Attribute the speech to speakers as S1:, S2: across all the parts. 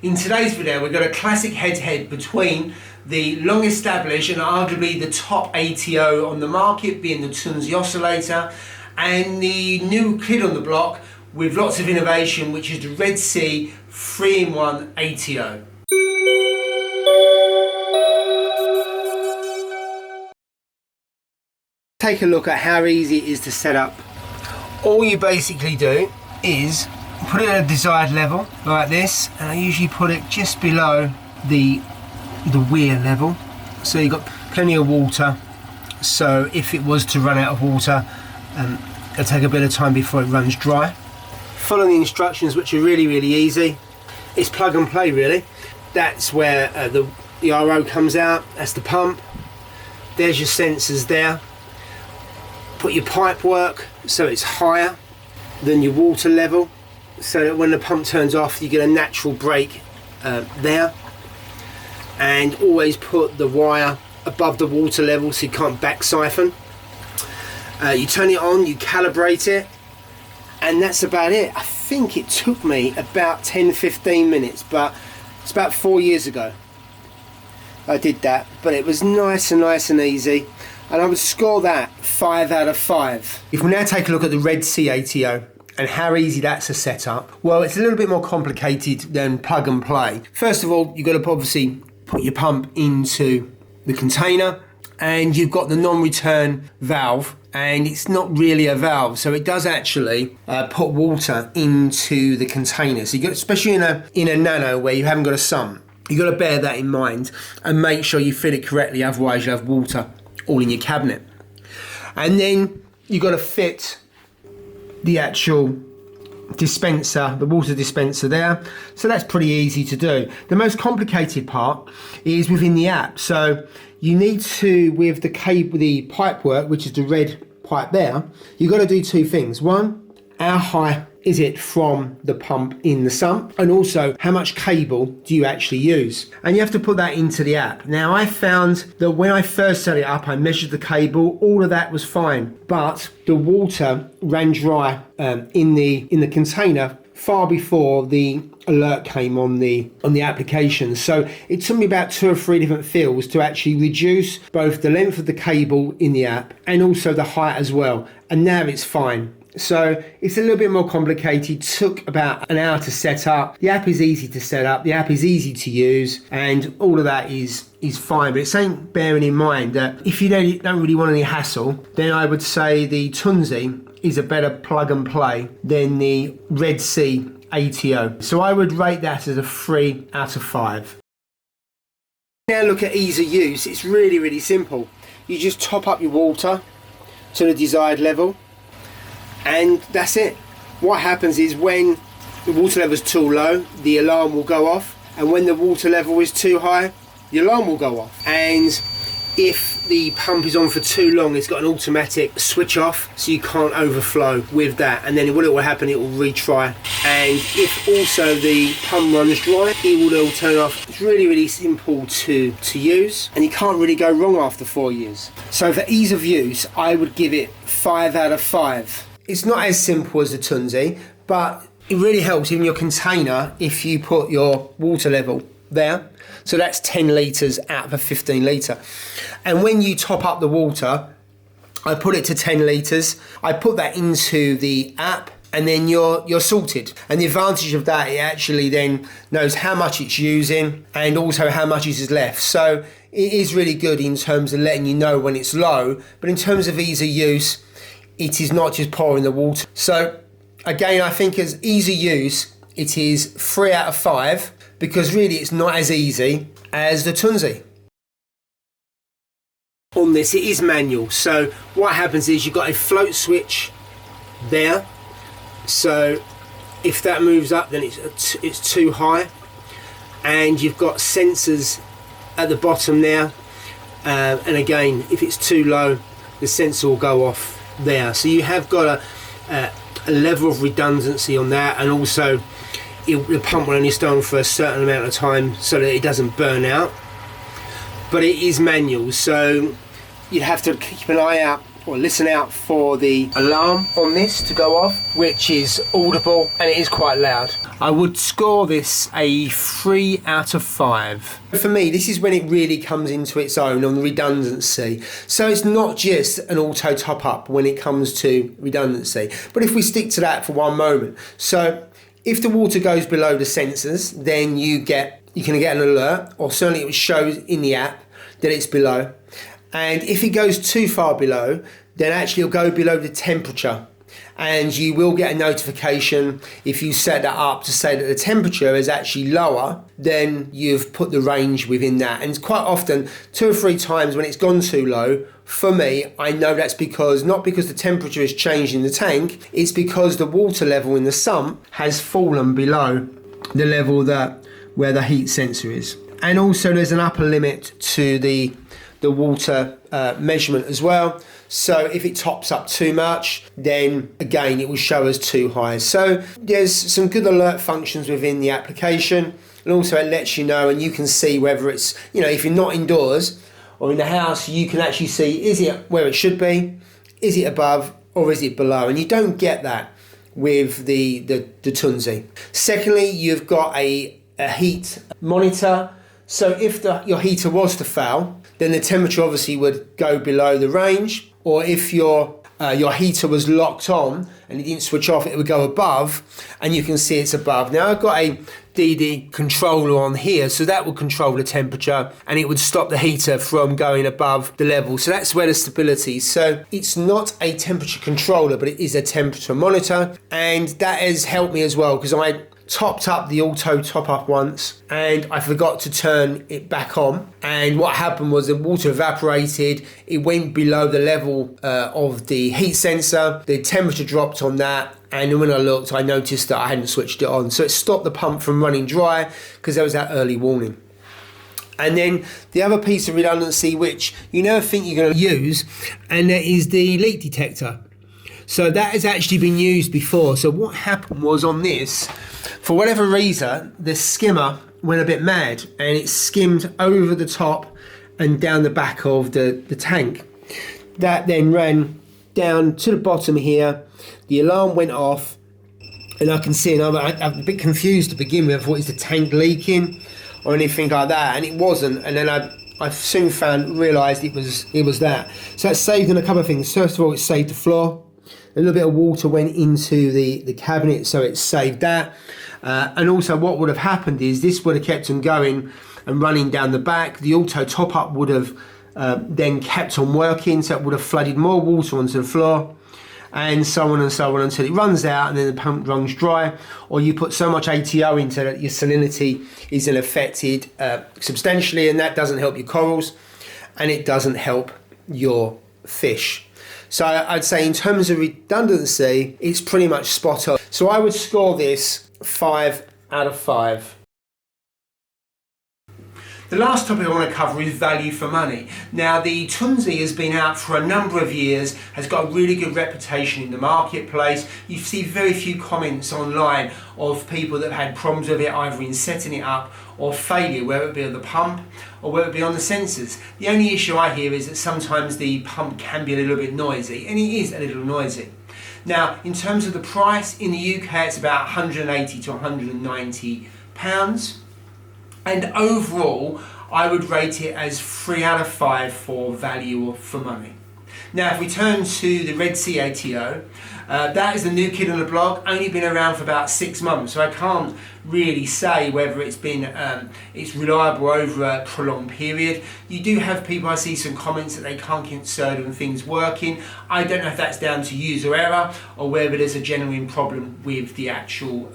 S1: In today's video, we've got a classic head-to-head between the long established and arguably the top ATO on the market, being the Tunze Osmolator, and the new kid on the block with lots of innovation, which is the Red Sea 3-in-1 ATO. Take a look at how easy it is to set up. All you basically do is put it at a desired level like this, and I usually put it just below the weir level, so you've got plenty of water. So if it was to run out of water, it'll take a bit of time before it runs dry. Follow the instructions, which are really easy. It's plug and play really. That's where the RO comes out. That's the pump. There's your sensors there. Put your pipe work so it's higher than your water level, so that when the pump turns off you get a natural break there. And always put the wire above the water level so you can't back siphon. You turn it on, you calibrate it, and that's about it. I think it took me about 10-15 minutes, but it's about 4 years ago I did that, but it was nice and easy, and I would score that 5 out of 5. If we now take a look at the Red Sea ATO and how easy that's to set up, well, it's a little bit more complicated than plug and play. First of all, you've got to obviously put your pump into the container, and you've got the non-return valve, and it's not really a valve, so it does actually put water into the container. So you got, especially in a nano where you haven't got a sump, you've got to bear that in mind and make sure you fit it correctly, otherwise you'll have water all in your cabinet. And then you've got to fit the actual dispenser, the water dispenser there. So that's pretty easy to do. The most complicated part is within the app. So you need to, with the cable, the pipe work, which is the red pipe there, you've got to do two things. One, how high is it from the pump in the sump, and also how much cable do you actually use, and you have to put that into the app. Now I found that when I first set it up, I measured the cable, all of that was fine, but the water ran dry in the container far before the alert came on the application. So it took me about 2 or 3 different fills to actually reduce both the length of the cable in the app and also the height as well, and now it's fine. So it's a little bit more complicated. Took about an hour to set up. The app is easy to set up, the app is easy to use, and all of that is fine. But it's something bearing in mind that if you don't really want any hassle, then I would say the Tunze is a better plug and play than the Red Sea ATO. So I would rate that as a 3 out of 5. Now look at ease of use. It's really simple. You just top up your water to the desired level, and that's it. What happens is when the water level is too low, the alarm will go off, and when the water level is too high, the alarm will go off. And if the pump is on for too long, it's got an automatic switch off, so you can't overflow with that, and then what will happen, it will retry. And if also the pump runs dry, it will turn off. It's really simple to use, and you can't really go wrong after 4 years. So for ease of use, I would give it 5 out of 5. It's not as simple as the Tunze, but it really helps in your container if you put your water level there. So that's 10 litres out of a 15 litre. And when you top up the water, I put it to 10 litres. I put that into the app, and then you're sorted. And the advantage of that, it actually then knows how much it's using and also how much is left. So it is really good in terms of letting you know when it's low, but in terms of ease of use, it is not just pouring the water. So again, I think as easy use, it is 3 out of 5, because really it's not as easy as the Tunze. On this, it is manual. So what happens is you've got a float switch there. So if that moves up, then it's too high. And you've got sensors at the bottom there. And again, if it's too low, the sensor will go off there. So you have got a level of redundancy on that, and also the pump will only stay on for a certain amount of time so that it doesn't burn out. But it is manual, so you have to keep an eye out or listen out for the alarm on this to go off, which is audible and it is quite loud. I would score this a 3 out of 5. For me, this is when it really comes into its own on redundancy. So it's not just an auto top up when it comes to redundancy. But if we stick to that for one moment. So if the water goes below the sensors, then you can get an alert, or certainly it shows in the app that it's below. And if it goes too far below, then actually it'll go below the temperature. And you will get a notification if you set that up to say that the temperature is actually lower, then you've put the range within that. And quite often, 2 or 3 times when it's gone too low, for me, I know that's not because the temperature has changed in the tank, it's because the water level in the sump has fallen below the level where the heat sensor is. And also there's an upper limit to the water measurement as well. So if it tops up too much, then again it will show us too high. So there's some good alert functions within the application, and also it lets you know, and you can see whether it's, if you're not indoors or in the house, you can actually see, is it where it should be, is it above, or is it below? And you don't get that with the Tunze. Secondly, you've got a heat monitor. So if your heater was to fail, then the temperature obviously would go below the range. Or if your heater was locked on and it didn't switch off, it would go above, and you can see it's above. Now I've got a DD controller on here, so that will control the temperature and it would stop the heater from going above the level. So that's where the stability. So it's not a temperature controller, but it is a temperature monitor, and that has helped me as well, because I topped up the auto top up once and I forgot to turn it back on, and what happened was the water evaporated, it went below the level of the heat sensor, the temperature dropped on that, and when I looked I noticed that I hadn't switched it on, so it stopped the pump from running dry because there was that early warning. And then the other piece of redundancy which you never think you're going to use, and that is the leak detector. So that has actually been used before. So what happened was on this, for whatever reason, the skimmer went a bit mad and it skimmed over the top and down the back of the tank. That then ran down to the bottom here. The alarm went off, and I can see, and I'm a bit confused to begin with. I thought, is the tank leaking or anything like that? And it wasn't. And then I soon realised it was that. So that saved on a couple of things. First of all, it saved the floor. A little bit of water went into the cabinet, so it saved that. And also what would have happened is this would have kept on going and running down the back. The auto top up would have then kept on working, so it would have flooded more water onto the floor, and so on until it runs out and then the pump runs dry, or you put so much ATO into it your salinity isn't affected substantially, and that doesn't help your corals and it doesn't help your fish. So I'd say in terms of redundancy, it's pretty much spot on. So I would score this 5 out of 5. The last topic I want to cover is value for money. Now, the Tunze has been out for a number of years, has got a really good reputation in the marketplace. You see very few comments online of people that have had problems with it, either in setting it up or failure, whether it be on the pump or whether it be on the sensors. The only issue I hear is that sometimes the pump can be a little bit noisy, and it is a little noisy. Now, in terms of the price, in the UK it's about 180 to 190 pounds. And overall, I would rate it as 3 out of 5 for value or for money. Now, if we turn to the ReefATO, that is the new kid on the block, only been around for about 6 months, so I can't really say whether it's been it's reliable over a prolonged period. You do have people, I see some comments that they can't get certain things working. I don't know if that's down to user error or whether there's a genuine problem with the actual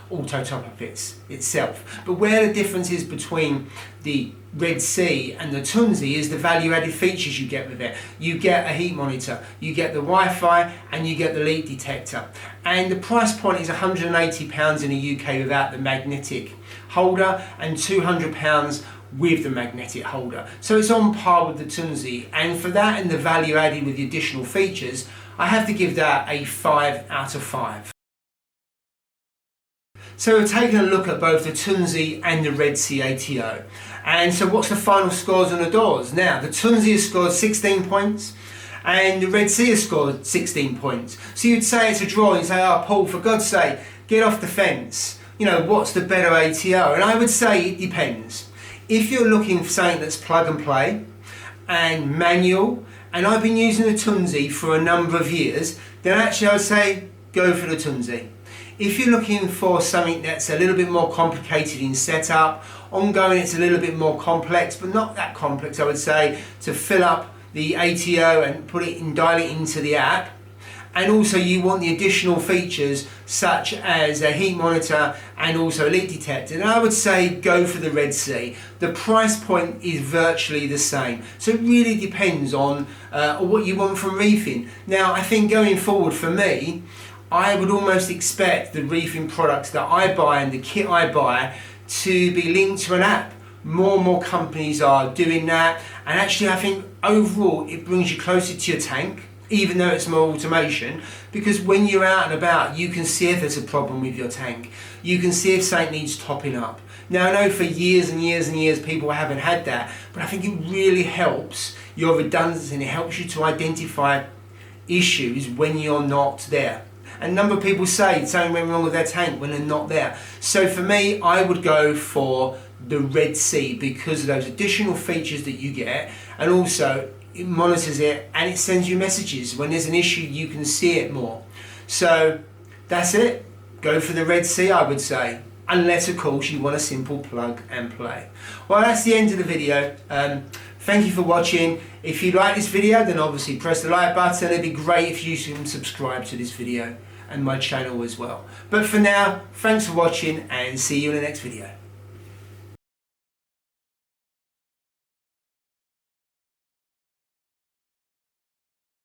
S1: auto top-up itself. But where the difference is between the Red Sea and the Tunze is the value-added features you get with it. You get a heat monitor, you get the Wi-Fi, and you get the leak detector. And the price point is £180 in the UK without the magnetic holder, and £200 with the magnetic holder. So it's on par with the Tunze, and for that and the value added with the additional features, I have to give that a 5 out of 5. So we're taking a look at both the Tunze and the ReefATO. And so what's the final scores on the doors? Now, the Tunze has scored 16 points and the Red Sea has scored 16 points. So you'd say it's a draw, and you'd say, oh Paul, for God's sake, get off the fence. You know, what's the better ATO? And I would say it depends. If you're looking for something that's plug and play and manual, and I've been using the Tunze for a number of years, then actually I would say go for the Tunze. If you're looking for something that's a little bit more complicated in setup, ongoing it's a little bit more complex, but not that complex I would say, to fill up the ATO and put it and dial it into the app, and also you want the additional features such as a heat monitor and also a leak detector, then I would say go for the Red Sea. The price point is virtually the same, so it really depends on what you want from reefing. Now I think going forward for me, I would almost expect the reefing products that I buy and the kit I buy to be linked to an app. More and more companies are doing that, and actually I think overall it brings you closer to your tank, even though it's more automation, because when you're out and about you can see if there's a problem with your tank. You can see if something needs topping up. Now I know for years and years and years people haven't had that, but I think it really helps your redundancy and it helps you to identify issues when you're not there. And a number of people say something went wrong with their tank when they're not there. So for me, I would go for the Red Sea because of those additional features that you get, and also it monitors it and it sends you messages. When there's an issue, you can see it more. So that's it. Go for the Red Sea, I would say. Unless, of course, you want a simple plug and play. Well, that's the end of the video. Thank you for watching. If you like this video, then obviously press the like button. It'd be great if you can subscribe to this video and my channel as well. But for now, thanks for watching and see you in the next video.